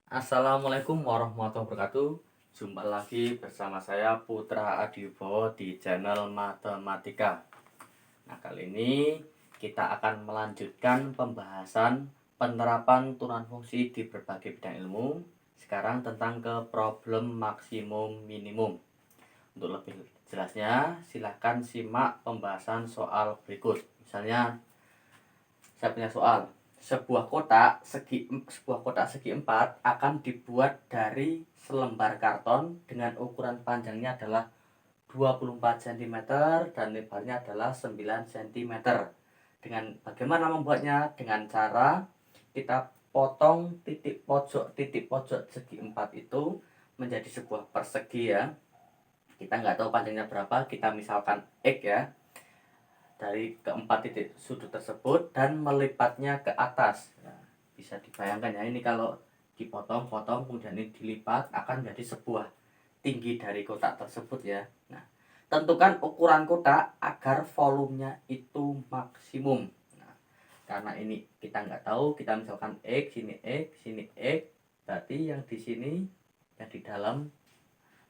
Assalamualaikum warahmatullahi wabarakatuh. Jumpa lagi bersama saya Putra Adiwibowo di channel Matematika. Nah, kali ini kita akan melanjutkan pembahasan penerapan turunan fungsi di berbagai bidang ilmu. Sekarang tentang ke problem maksimum minimum. Untuk lebih jelasnya, silahkan simak pembahasan soal berikut. Misalnya, saya punya soal. Sebuah kotak segi 4 akan dibuat dari selembar karton dengan ukuran panjangnya adalah 24 cm dan lebarnya adalah 9 cm. Dengan bagaimana membuatnya? Dengan cara kita potong titik pojok segi 4 itu menjadi sebuah persegi ya. Kita nggak tahu panjangnya berapa, kita misalkan X ya, dari keempat titik sudut tersebut dan melipatnya ke atas. Nah, bisa dibayangkan ya, ini kalau dipotong-potong kemudian ini dilipat akan menjadi sebuah tinggi dari kotak tersebut ya. Nah, tentukan ukuran kotak agar volumenya itu maksimum. Nah, karena ini kita nggak tahu, kita misalkan X, sini X, berarti yang di sini, yang di dalam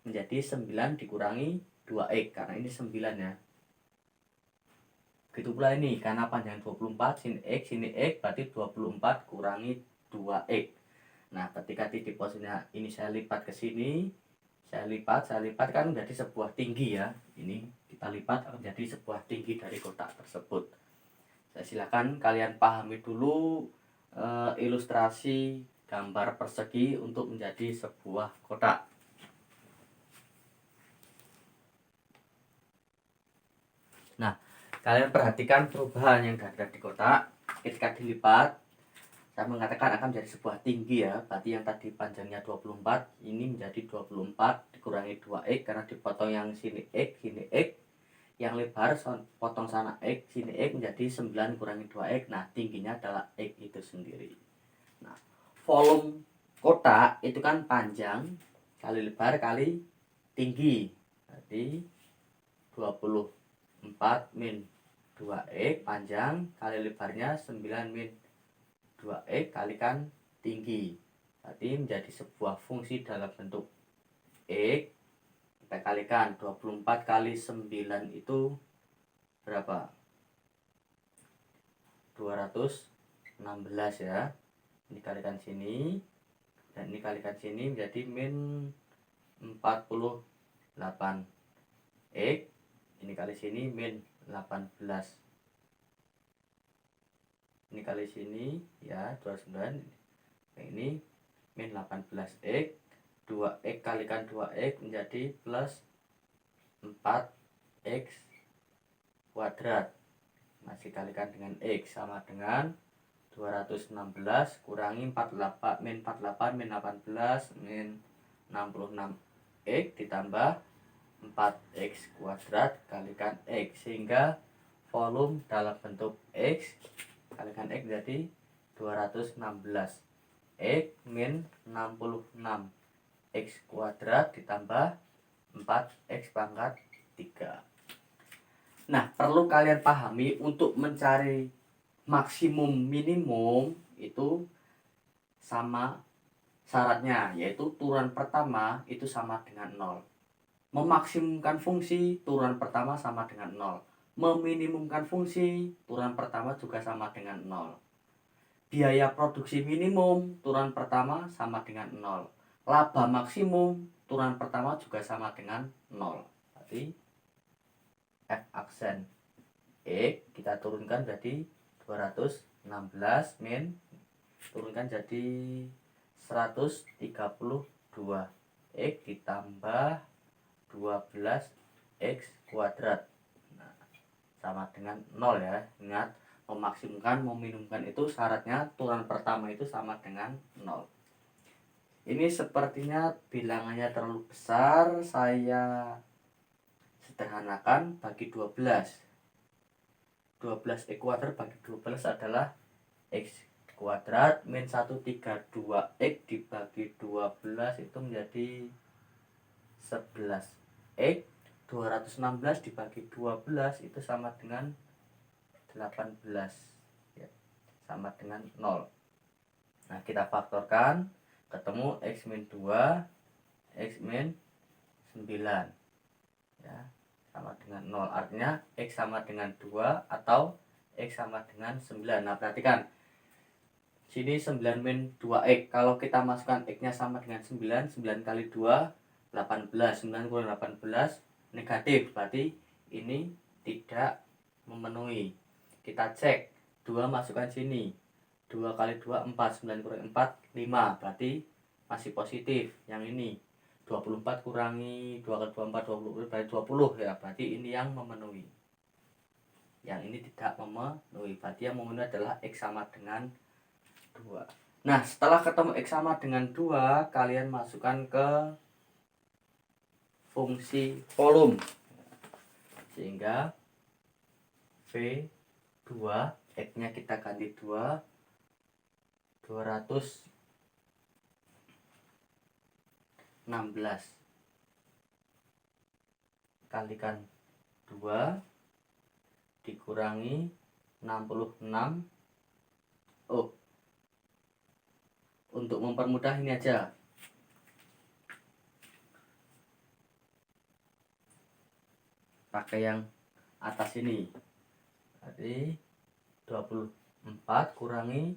menjadi 9 dikurangi 2X, karena ini 9 ya. Begitu pula ini, karena panjang 24, sini X, berarti 24 kurangi 2X. Nah, ketika titik posisinya ini saya lipat ke sini, saya lipat kan menjadi sebuah tinggi ya. Ini kita lipat akan menjadi sebuah tinggi dari kotak tersebut. Saya silakan kalian pahami dulu ilustrasi gambar persegi untuk menjadi sebuah kotak. Nah, kalian perhatikan perubahan yang ada di kotak ketika dilipat. Saya mengatakan akan menjadi sebuah tinggi ya. Berarti yang tadi panjangnya 24 ini menjadi 24 dikurangi 2X karena dipotong yang sini X, yang lebar potong sana X, sini X menjadi 9 kurangi 2X. Nah, tingginya adalah X itu sendiri. Nah, volume kotak itu kan panjang kali lebar kali tinggi. Berarti 24 min 2X panjang kali lebarnya 9 min 2X kalikan tinggi. Berarti menjadi sebuah fungsi dalam bentuk X. Kita kalikan 24 kali 9 itu berapa? 216 ya. Ini kalikan sini dan ini kalikan sini menjadi min 48 X. Ini kali sini min 18. Ini kali sini ya 29. Ini min 18X. 2X kalikan 2X menjadi plus 4X kuadrat. Masih kalikan dengan X sama dengan 216 kurangi 48 min 18 min 66X ditambah 4X kuadrat kalikan X, sehingga volume dalam bentuk X kalikan X jadi 216 X min 66 X kuadrat ditambah 4X pangkat 3. Nah, perlu kalian pahami untuk mencari maksimum minimum itu sama syaratnya, yaitu turunan pertama itu sama dengan 0. Memaksimumkan fungsi, turunan pertama sama dengan 0. Meminimumkan fungsi, turunan pertama juga sama dengan 0. Biaya produksi minimum, turunan pertama sama dengan 0. Laba maksimum, turunan pertama juga sama dengan 0. Berarti F aksen X kita turunkan jadi 216 min turunkan jadi 132 X ditambah 12X kuadrat. Nah, sama dengan 0 ya. Ingat, memaksimumkan, meminimumkan itu syaratnya turunan pertama itu sama dengan 0. Ini sepertinya bilangannya terlalu besar, saya sederhanakan bagi 12. 12X kuadrat bagi 12 adalah X kuadrat min 132X dibagi 12 itu menjadi 11X. 216 dibagi 12 itu sama dengan 18 ya, sama dengan 0. Nah, kita faktorkan ketemu X min 2, X min 9 ya, sama dengan 0. Artinya X sama dengan 2 atau X sama dengan 9. Nah perhatikan sini 9 min 2X, kalau kita masukkan X nya sama dengan 9, 9 kali 2 18, 9 kurang 18 negatif, berarti ini tidak memenuhi. Kita cek 2 masukkan sini, 2 kali 2 4, 9 kurang 4 5, berarti masih positif. Yang ini 24 kurangi 2 kali 2 4 20, berarti 20 ya, berarti ini yang memenuhi. Yang ini tidak memenuhi, berarti yang memenuhi adalah X sama dengan 2. Nah setelah ketemu X sama dengan 2, kalian masukkan ke fungsi volume, sehingga V2 X nya kita ganti 2, 216 kalikan 2 dikurangi 66. Oh, untuk mempermudah ini aja, pakai yang atas ini. Jadi 24 kurangi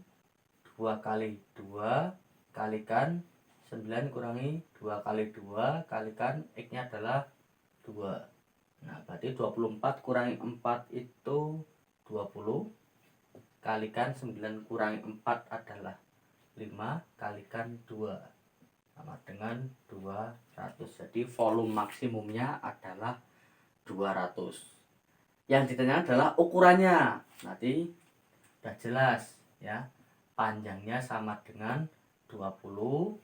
2 kali 2 kalikan 9 kurangi 2 kali 2 kalikan X nya adalah 2. Nah berarti 24 kurangi 4 itu 20, kalikan 9 kurangi 4 adalah 5, kalikan 2 sama dengan 200. Jadi volume maksimumnya adalah 200. Yang ditanya adalah ukurannya. Nanti udah jelas ya. Panjangnya sama dengan 20,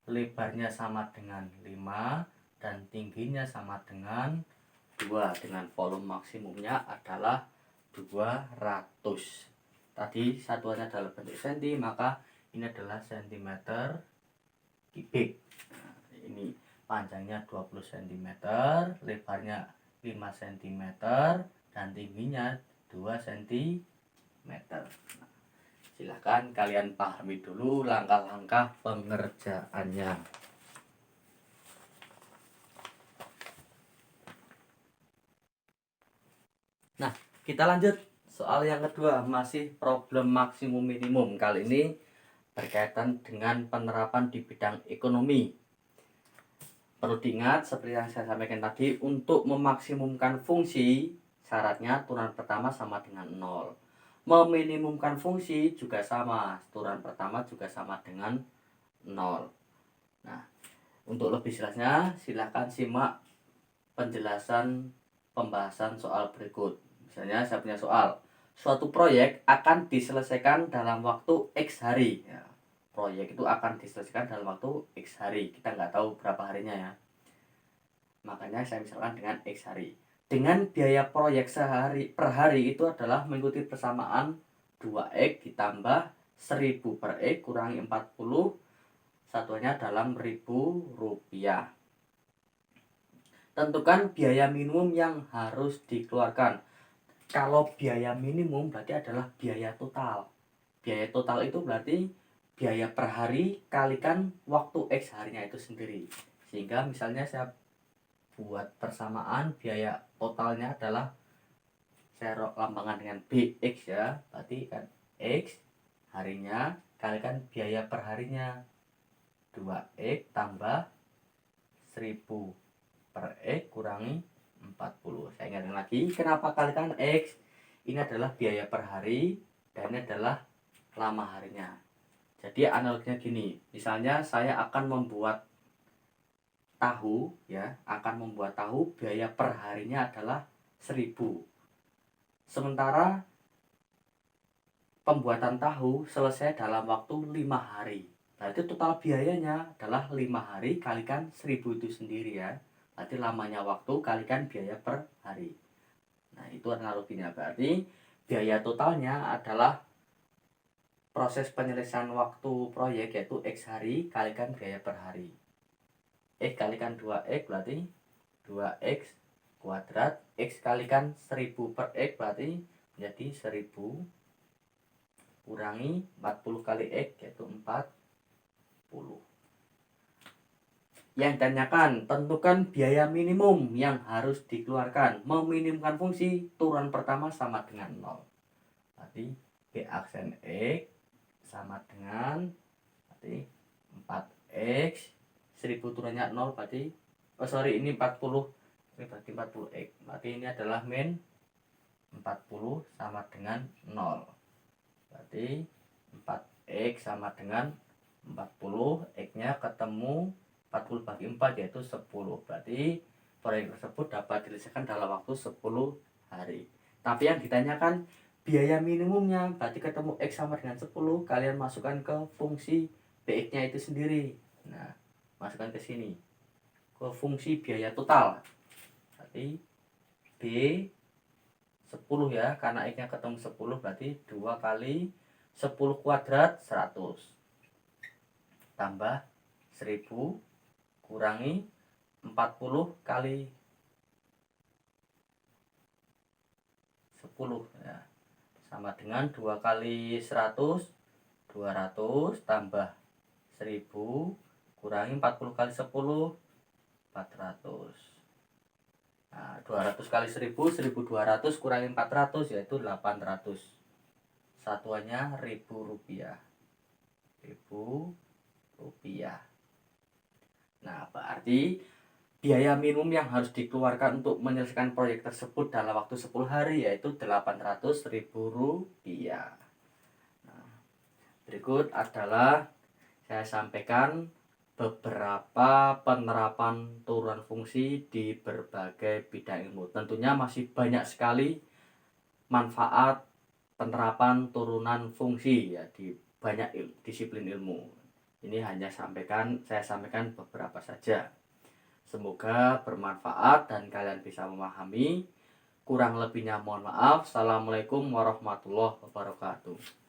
lebarnya sama dengan 5, dan tingginya sama dengan 2, dengan volume maksimumnya adalah 200. Tadi satuannya adalah bentuk senti, maka ini adalah cm3. Nah, ini panjangnya 20 cm, lebarnya 5 cm, dan tingginya 2 cm. Nah, silahkan kalian pahami dulu langkah-langkah pengerjaannya. Nah, kita lanjut soal yang kedua, masih problem maksimum minimum. Kali ini berkaitan dengan penerapan di bidang ekonomi. Perlu diingat seperti yang saya sampaikan tadi, untuk memaksimumkan fungsi syaratnya turunan pertama sama dengan 0. Meminimumkan fungsi juga sama, turunan pertama juga sama dengan 0. Nah, untuk lebih jelasnya silakan simak penjelasan pembahasan soal berikut. Misalnya saya punya soal, suatu proyek akan diselesaikan dalam waktu X hari ya. Proyek itu akan diselesaikan dalam waktu X hari, kita nggak tahu berapa harinya ya, makanya saya misalkan dengan X hari. Dengan biaya proyek sehari per hari itu adalah mengikuti persamaan 2X ditambah 1000 per X kurangi 40, satuannya dalam Rp1.000. Tentukan biaya minimum yang harus dikeluarkan. Kalau biaya minimum berarti adalah biaya total. Biaya total itu berarti biaya per hari kalikan waktu X harinya itu sendiri. Sehingga misalnya saya buat persamaan biaya totalnya adalah saya lambangkan dengan BX ya. Berarti kan X harinya kalikan biaya per harinya 2X tambah 1000 per X kurangi 40. Saya ingatkan lagi, kenapa kalikan X? Ini adalah biaya per hari dan ini adalah lama harinya. Jadi analoginya gini, misalnya saya akan membuat tahu ya, biaya per harinya adalah 1000. Sementara pembuatan tahu selesai dalam waktu 5 hari. Berarti total biayanya adalah 5 hari kalikan 1000 itu sendiri ya. Berarti lamanya waktu kalikan biaya per hari. Nah, itu analoginya. Berarti biaya totalnya adalah proses penyelesaian waktu proyek yaitu X hari kalikan biaya per hari. X kalikan 2X berarti 2X kuadrat. X kalikan 1000 per X berarti menjadi 1000 kurangi 40 kali X yaitu 40. Yang ditanyakan, tentukan biaya minimum yang harus dikeluarkan. Meminimumkan fungsi, turunan pertama sama dengan 0. Berarti B aksen X sama dengan berarti 4X 1000 turunnya 0 berarti ini 40, ini berarti 40X. Berarti ini adalah min 40 sama dengan 0. Berarti 4X sama dengan 40, X-nya ketemu 40 bagi 4 yaitu 10. Berarti proyek tersebut dapat diselesaikan dalam waktu 10 hari. Tapi yang ditanyakan biaya minimumnya, berarti ketemu X sama dengan 10, kalian masukkan ke fungsi BX-nya itu sendiri. Nah, masukkan ke sini. Ke fungsi biaya total. Berarti B 10 ya, karena X-nya ketemu 10 berarti 2 kali 10 kuadrat 100. Tambah 1000 kurangi 40 kali 10 ya. Sama dengan 2 kali 100 200 tambah 1000 kurangi 40 kali 10 400. Nah, 200 kali 1000 1200 kurangi 400 yaitu 800. Satuannya Rp1.000. Rp1.000. Nah, berarti biaya minimum yang harus dikeluarkan untuk menyelesaikan proyek tersebut dalam waktu 10 hari yaitu Rp800.000. Nah, berikut adalah saya sampaikan beberapa penerapan turunan fungsi di berbagai bidang ilmu. Tentunya masih banyak sekali manfaat penerapan turunan fungsi ya di banyak disiplin ilmu. Ini hanya saya sampaikan beberapa saja. Semoga bermanfaat dan kalian bisa memahami. Kurang lebihnya mohon maaf. Assalamualaikum warahmatullahi wabarakatuh.